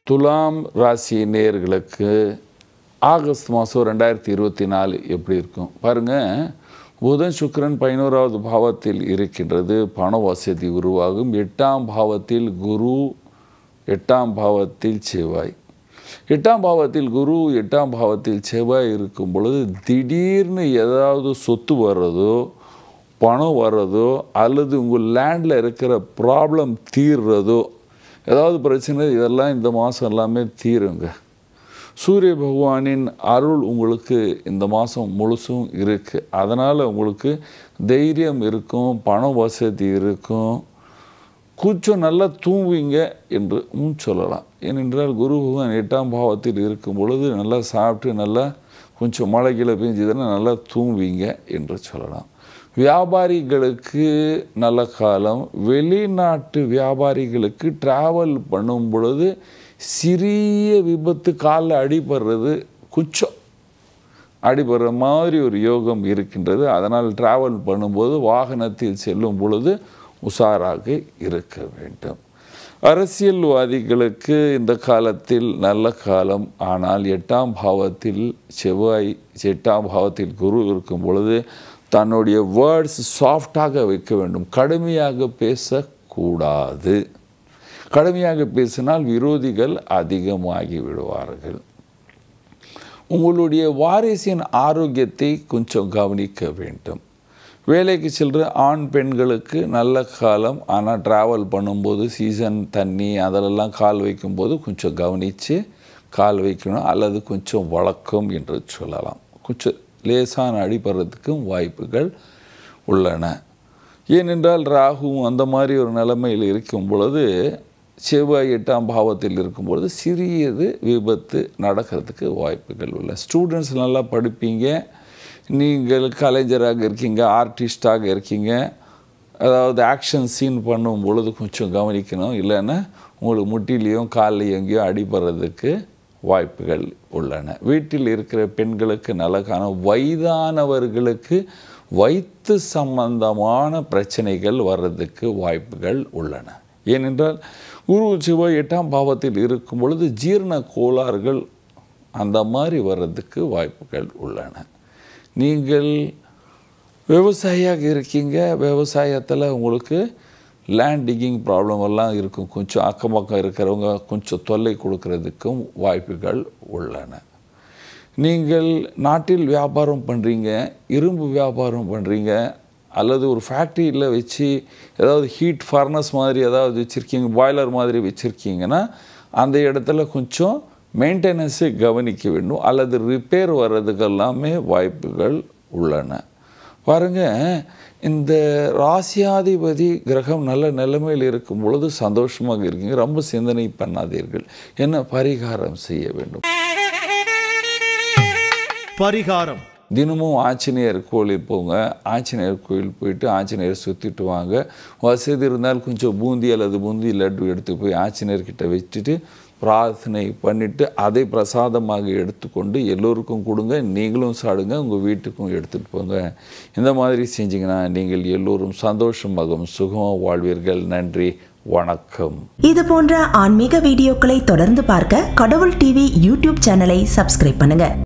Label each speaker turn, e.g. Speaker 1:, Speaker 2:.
Speaker 1: துலாம் ராசி நேயர்களுக்கு ஆகஸ்ட் மாதம் 2024 எப்படி இருக்கும் பாருங்கள். புதன் சுக்கிரன் 11வது பாவத்தில் இருக்கின்றது. பண வசதி உருவாகும். 8ஆம் பாவத்தில் குரு, 8ஆம் பாவத்தில் செவ்வாய். 8ஆம் பாவத்தில் குரு, 8ஆம் பாவத்தில் செவ்வாய் இருக்கும் பொழுது திடீர்னு ஏதாவது சொத்து வர்றதோ, பணம் வர்றதோ, அல்லது உங்கள் லேண்டில் இருக்கிற ப்ராப்ளம் தீர்றதோ, ஏதாவது பிரச்சனை, இதெல்லாம் இந்த மாதம் எல்லாமே தீருங்க. சூரிய பகவானின் அருள் உங்களுக்கு இந்த மாதம் முழுசும் இருக்குது. அதனால் உங்களுக்கு தைரியம் இருக்கும், பண வசதி இருக்கும், கொஞ்சம் நல்லா தூங்குவீங்க என்று சொல்லலாம். ஏனென்றால் குரு பகவான் 8ஆம் பாவத்தில் இருக்கும் பொழுது நல்லா சாப்பிட்டு நல்லா கொஞ்சம் மழை கீழே பெஞ்சதுன்னா நல்லா தூங்குவீங்க என்று சொல்லலாம். வியாபாரிகளுக்கு நல்ல காலம். வெளிநாட்டு வியாபாரிகளுக்கு ட்ராவல் பண்ணும் பொழுது சிறிய விபத்து, காலில் அடிபடுறது, கொஞ்சம் அடிபடுற மாதிரி ஒரு யோகம் இருக்கின்றது. அதனால் ட்ராவல் பண்ணும்போது வாகனத்தில் செல்லும் பொழுது உஷாராக இருக்க வேண்டும். அரசியல்வாதிகளுக்கு இந்த காலத்தில் நல்ல காலம். ஆனால் 8ஆம் பாவத்தில் செவ்வாய், 8ஆம் பாவத்தில் குரு இருக்கும் பொழுது தன்னுடைய வேர்ட்ஸ் சாஃப்டாக வைக்க வேண்டும். கடுமையாக பேசக்கூடாது. கடுமையாக பேசினால் விரோதிகள் அதிகமாகி விடுவார்கள். உங்களுடைய வாரிசின் ஆரோக்கியத்தை கொஞ்சம் கவனிக்க வேண்டும். வேலைக்கு செல்கிற ஆண் பெண்களுக்கு நல்ல காலம். ஆனால் ட்ராவல் பண்ணும்போது சீசன் தண்ணி அதிலெல்லாம் கால் வைக்கும்போது கொஞ்சம் கவனித்து கால் வைக்கணும், அல்லது கொஞ்சம் வழக்கம் என்று சொல்லலாம். கொஞ்சம் லேசான அடிபடுறதுக்கும் வாய்ப்புகள் உள்ளன. ஏனென்றால் ராகுவும் அந்த மாதிரி ஒரு நிலைமையில் இருக்கும் பொழுது, செவ்வாய் 8ஆம் பாவத்தில் இருக்கும் பொழுது சிறியது விபத்து நடக்கிறதுக்கு வாய்ப்புகள் உள்ள. ஸ்டூடெண்ட்ஸ் நல்லா படிப்பீங்க. நீங்கள் கலைஞராக இருக்கீங்க, ஆர்டிஸ்டாக இருக்கீங்க, அதாவது ஆக்ஷன் சீன் பண்ணும் பொழுது கொஞ்சம் கவனிக்கணும். இல்லைன்னா உங்களுக்கு முட்டிலையும் காலையும் எங்கேயோ அடிபடுறதுக்கு வாய்ப்புகள் உள்ளன. வீட்டில் இருக்கிற பெண்களுக்கு நல்ல காலம். வயதானவர்களுக்கு வயிற்று சம்பந்தமான பிரச்சனைகள் வர்றதுக்கு வாய்ப்புகள் உள்ளன. ஏனென்றால் குரு செவ்வாய் 8ஆம் பாவத்தில் இருக்கும் பொழுது ஜீரண கோளாறுகள் அந்த மாதிரி வர்றதுக்கு வாய்ப்புகள் உள்ளன. நீங்கள் விவசாயியாக இருக்கீங்க, விவசாயத்தில் உங்களுக்கு லேண்ட் டிக்கிங் ப்ராப்ளம் எல்லாம் இருக்கும். கொஞ்சம் அக்கம் பக்கம் இருக்கிறவங்க கொஞ்சம் தொல்லை கொடுக்கறதுக்கும் வாய்ப்புகள் உள்ளன. நீங்கள் நாட்டில் வியாபாரம் பண்ணுறீங்க, இரும்பு வியாபாரம் பண்ணுறீங்க, அல்லது ஒரு ஃபேக்ட்ரியில் வச்சு ஏதாவது ஹீட் ஃபர்னஸ் மாதிரி ஏதாவது வச்சுருக்கீங்க, பாய்லர் மாதிரி வச்சுருக்கீங்கன்னா அந்த இடத்துல கொஞ்சம் மெயின்டெனன்ஸை கவனிக்க வேண்டும், அல்லது ரிப்பேர் வர்றதுக்கெல்லாமே வாய்ப்புகள் உள்ளன. பாருங்கள், இந்த ராசியாதிபதி கிரகம் நல்ல நிலைமையில் இருக்கும் பொழுது சந்தோஷமாக இருக்கீங்க. ரொம்ப சிந்தனை பண்ணாதீர்கள். என்ன பரிகாரம் செய்ய வேண்டும்?
Speaker 2: பரிகாரம்
Speaker 1: தினமும் ஆஞ்சநேயர் கோயில் போங்க. ஆஞ்சநேயர் கோயில் போயிட்டு ஆஞ்சநேயர் சுற்றிட்டு வாங்க. வசதி இருந்தால் கொஞ்சம் பூந்தி அல்லது பூந்தி லட்டு எடுத்து போய் ஆஞ்சநேயர்கிட்ட வச்சுட்டு பிரார்த்தனை பண்ணிவிட்டு அதை பிரசாதமாக எடுத்துக்கொண்டு எல்லோருக்கும் கொடுங்க. நீங்களும் சாடுங்க, உங்கள் வீட்டுக்கும் எடுத்துகிட்டு போங்க. இந்த மாதிரி செஞ்சிங்கன்னா நீங்கள் எல்லோரும் சந்தோஷமாகவும் சுகமாக வாழ்வீர்கள். நன்றி, வணக்கம்.
Speaker 3: இது போன்ற ஆன்மீக வீடியோக்களை தொடர்ந்து பார்க்க கடவுள் டிவி யூடியூப் சேனலை சப்ஸ்கிரைப் பண்ணுங்க.